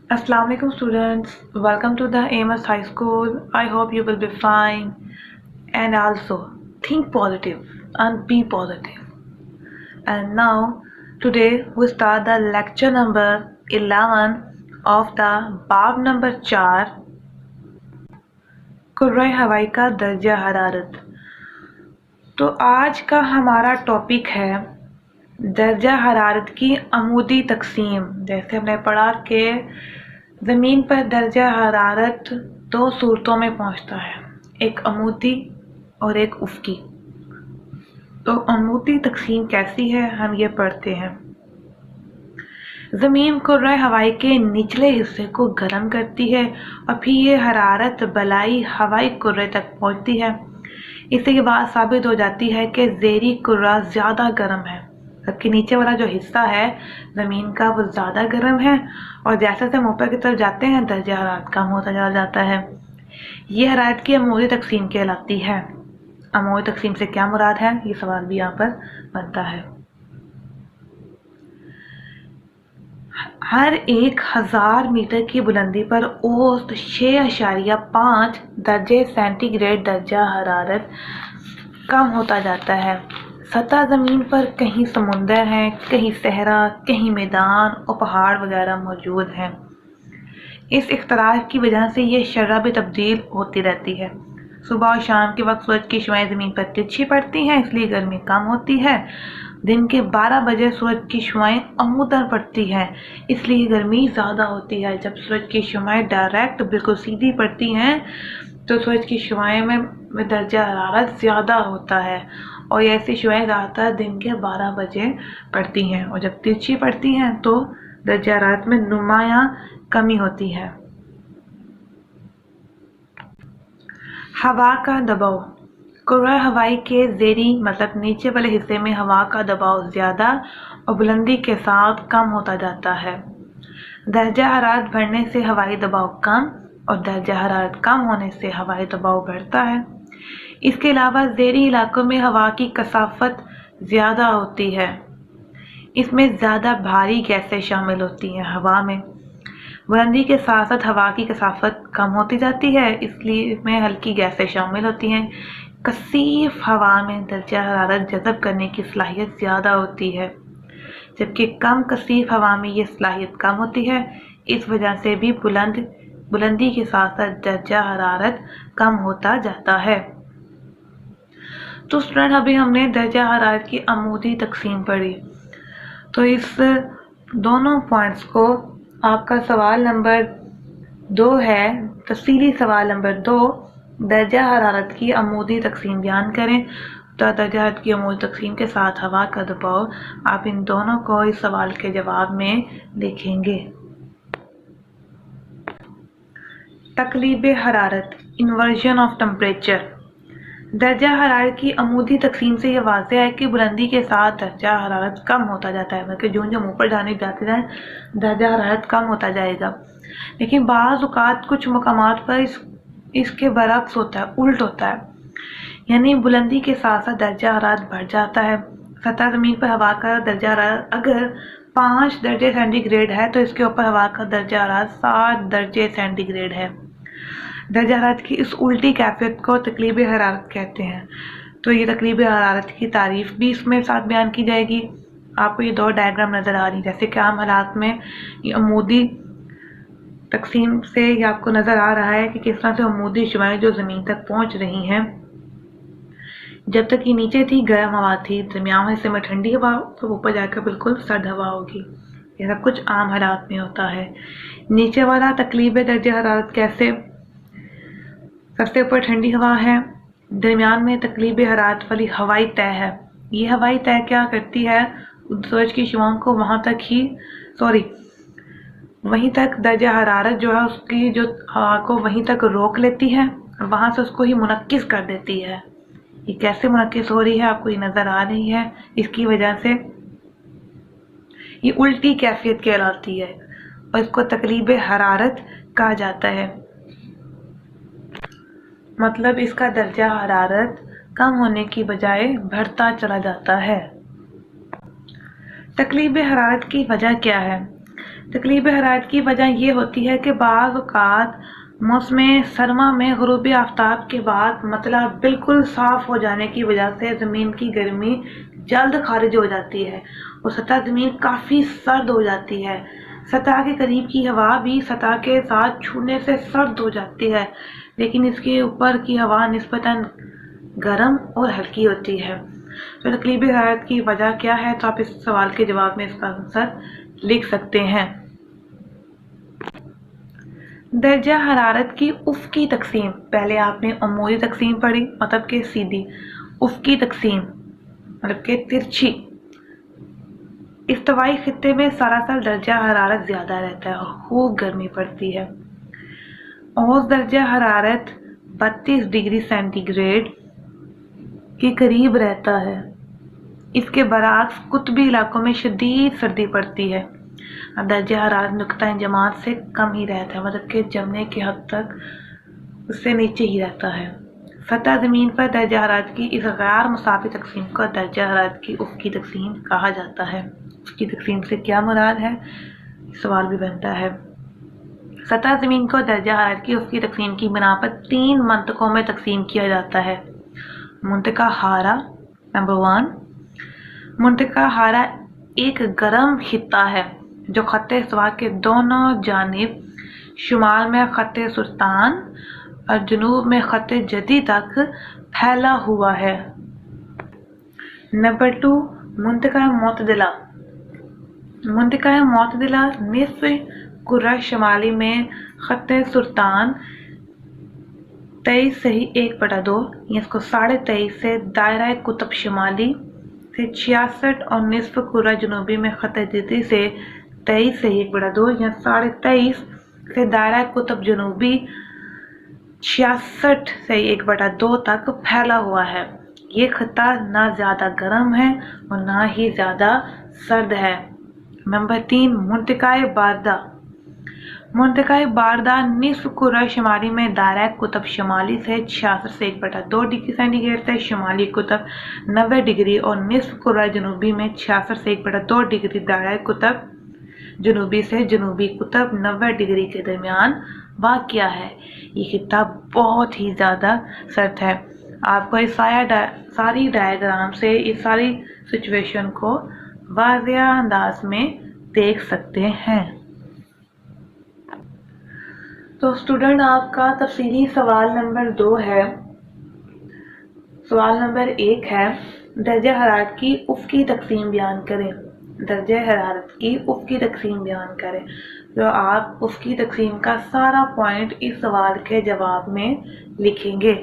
Assalamu alaikum students. Welcome to the Amos High School. I hope you will be fine. And also think positive and be positive. And now today we start the lecture number 11 of the Bab number 4 Kurre हवाई का दर्जा हरारत। तो आज का हमारा topic है दर्जा हरारत की अमूदी तकसीम। जैसे हमने पढ़ा कि ज़मीन पर दर्जा हरारत दो सूरतों में पहुंचता है, एक अमूदी और एक उफ़क़ी। तो अमूदी तकसीम कैसी है हम ये पढ़ते हैं। ज़मीन कुर्रे हवाई के निचले हिस्से को गर्म करती है और फिर ये हरारत बलाई हवाई कुर्रे तक पहुंचती है। इसके बाद साबित हो जाती है कि ज़ेरी कुर्रा ज़्यादा गर्म है, जबकि नीचे वाला जो हिस्सा है ज़मीन का वो ज़्यादा गर्म है, और जैसे जैसे हम ऊपर की तरफ जाते हैं दर्जा हरारत कम होता चला जाता है। ये हरारत की अमूदी तकसीम कहलाती है। अमूदी तकसीम से क्या मुराद है, ये सवाल भी यहाँ पर बनता है। हर 1000 मीटर की बुलंदी पर औसत 6.5 दर्जे सेंटीग्रेड दर्जा हरारत कम होता जाता है। सतह ज़मीन पर कहीं समुंदर हैं, कहीं सहरा, कहीं मैदान और पहाड़ वगैरह मौजूद हैं। इस इख्तलाफ की वजह से ये शरह भी तब्दील होती रहती है। सुबह और शाम के वक्त सूरज की शुआएं ज़मीन पर तिरछी पड़ती हैं, इसलिए गर्मी कम होती है। दिन के 12 बजे सूरज की शुआएं अमूदन पड़ती हैं, इसलिए गर्मी ज़्यादा होती है। जब सूरज की शुआएं डायरेक्ट बिल्कुल सीधी पड़ती हैं तो सूरज की शुआएं में दर्जा हरारत ज़्यादा होता है, और ऐसी शुआएं ज़्यादातर दिन के 12 बजे पड़ती हैं, और जब तिरछी पड़ती हैं तो दर्जा हरारत में नुमायां कमी होती है। हवा का दबाव। कुर्रा हवाई के ज़ेरी मतलब नीचे वाले हिस्से में हवा का दबाव ज़्यादा और बुलंदी के साथ कम होता जाता है। दर्जा हरारत बढ़ने से हवाई दबाव कम और दर्जा हरारत कम होने से हवाई दबाव बढ़ता है। इसके अलावा ज़ेरी इलाकों में हवा की कसाफत ज़्यादा होती है, इसमें ज़्यादा भारी गैसें शामिल होती हैं हवा में। बुलंदी के साथ साथ हवा की कसाफत कम होती जाती है, इसलिए इसमें हल्की गैसें शामिल होती हैं। कसीफ हवा में दर्जा हरारत जज़ब करने की सलाहियत ज़्यादा होती है, जबकि कम कसीफ हवा में ये सलाहियत कम होती है। इस वजह से भी बुलंदी के साथ साथ दर्जा हरारत कम होता जाता है। तो स्टूडेंट अभी हमने दर्जा हरारत की अमूदी तकसीम पढ़ी। तो इस दोनों पॉइंट्स को आपका सवाल नंबर 2 है, तफसीली सवाल नंबर 2, दर्जा हरारत की अमूदी तकसीम बयान करें। तो दर्जा हरारत की अमूदी तकसीम के साथ हवा का दबाव, आप इन दोनों को इस सवाल के जवाब में लिखेंगे। तकलीब हरारत, इन्वर्जन ऑफ टेम्परेचर। दर्जा हरारत की अमूदी तकसीम से यह वाज़ेह है कि बुलंदी के साथ दर्जा हरारत कम होता जाता है, मतलब जो हम ऊपर जाते जाएं दर्जा हरारत कम होता जाएगा। लेकिन बाज़ औक़ात कुछ मकामात पर इसके बरक्स होता है, उल्ट होता है, यानी बुलंदी के साथ साथ दर्जा हरारत बढ़ जाता है। सतह ज़मीन पर हवा का दर्जा हरारत अगर 5 दर्जे सेंटीग्रेड है तो इसके ऊपर हवा का दर्जा हरारत 7 दर्जे सेंटीग्रेड है। दर्जा हरारत की इस उल्टी कैफियत को तकलीब हरारत कहते हैं। तो ये तकलीब हरारत की तारीफ भी इसमें साथ बयान की जाएगी। आपको ये 2 डायग्राम नज़र आ रही हैं, जैसे कि आम हालात में ये अमूदी तकसीम से ये आपको नज़र आ रहा है कि किस तरह से अमूदी शुआएं जो ज़मीन तक पहुँच रही हैं। जब तक ये नीचे थी गर्म हवा थी, दरमियान हिस्से में ठंडी हवा, तो ऊपर जाकर बिल्कुल सर्द हवा होगी। ये सब कुछ आम हालात में होता है। नीचे वाला तकलीब दर्जा हरारत कैसे, सबसे ऊपर ठंडी हवा है, दरमियान में तकलीब हरारत वाली हवाई तह है। ये हवाई तह क्या करती है, सूरज की शुआओं को वहीं तक दर्जा हरारत जो है उसकी जो हवा को वहीं तक रोक लेती है, वहाँ से उसको ही मुनक्किस कर देती है। ये कैसे मुनक्किस हो रही है आपको ये नज़र आ रही है, इसकी वजह से ये उल्टी कैफियत कहलाती है और इसको तकलीब हरारत कहा जाता है। मतलब इसका दर्जा हरारत कम होने की बजाय बढ़ता चला जाता है। तकलीब हरारत की वजह क्या है? تقلیب حرارت کی وجہ یہ ہوتی ہے کہ بعض اوقات موسم سرما میں غروب آفتاب کے بعد مطلع بالکل صاف ہو جانے کی وجہ سے زمین کی گرمی جلد خارج ہو جاتی ہے اور سطح زمین کافی سرد ہو جاتی ہے۔ سطح کے قریب کی ہوا بھی سطح کے ساتھ چھونے سے سرد ہو جاتی ہے، لیکن اس کے اوپر کی ہوا نسبتاً گرم اور ہلکی ہوتی ہے۔ تو تقلیب حرارت کی وجہ کیا ہے؟ تو آپ اس سوال کے جواب میں اس کا آنسر لکھ سکتے ہیں۔ درجہ حرارت کی افقی تقسیم، پہلے آپ نے عمودی تقسیم پڑھی مطلب کہ سیدھی، افقی تقسیم مطلب کہ ترچھی۔ استوائی خطے میں سراسر درجہ حرارت زیادہ رہتا ہے اور خوب گرمی پڑتی ہے۔ اوسط درجہ حرارت 32 ڈگری سینٹی گریڈ کے قریب رہتا ہے۔ اس کے برعکس قطبی علاقوں میں شدید سردی پڑتی ہے۔ درجہ حرارت نقطہ جماعت سے کم ہی رہتا ہے مطلب کہ جمنے کی حد تک اس سے نیچے ہی رہتا ہے۔ سطح زمین پر درجہ حرارت کی اس غیر مساوی تقسیم کو درجہ حرارت کی افقی تقسیم کہا جاتا ہے۔ افقی تقسیم سے کیا مراد ہے؟ سوال بھی بنتا ہے۔ سطح زمین کو درجہ حرارت کی افقی تقسیم کی بنا پر 3 منطقوں میں تقسیم کیا جاتا ہے۔ منطقہ حارہ نمبر 1۔ منطقہ حارہ ایک گرم خطہ ہے جو خط استوا کے دونوں جانب، شمال میں خط سرطان اور جنوب میں خط جدی تک پھیلا ہوا ہے۔ نمبر 2، منطقہ معتدلہ۔ منطقہ معتدلہ نصف کرہ شمالی میں خط سرطان 23.1/2 یا اس کو 23.5 سے دائرہ قطب شمالی سے 66 اور نصف کرہ جنوبی میں خط جدی سے 23.1/2 یا 23.5 سے دائرہ قطب جنوبی 66 سے 1/2 تک پھیلا ہوا ہے۔ یہ خطہ نہ زیادہ گرم ہے اور نہ ہی زیادہ سرد ہے۔ نمبر 3، منطقہ باردہ۔ منطقہ باردہ نصف کرہ شمالی میں دائرہ قطب شمالی سے 66 سے 1/2 ڈگری سینٹی گریڈ سے شمالی قطب 90 ڈگری اور نصف کرہ جنوبی میں 66 سے 1/2 ڈگری دائرہ قطب جنوبی سے جنوبی قطب 90 ڈگری کے درمیان واقع ہے۔ یہ خطہ بہت ہی زیادہ سرد ہے۔ آپ کو اس ساری ڈائیگرام سے اس ساری سچویشن کو واضح انداز میں دیکھ سکتے ہیں۔ تو اسٹوڈنٹ آپ کا تفصیلی سوال نمبر 2 ہے۔ سوال نمبر 1 ہے، درجہ حرارت کی افقی تقسیم بیان کریں۔ درجہ حرارت کی افقی تقسیم بیان کریں۔ تو آپ افقی تقسیم کا سارا پوائنٹ اس سوال کے جواب میں لکھیں گے۔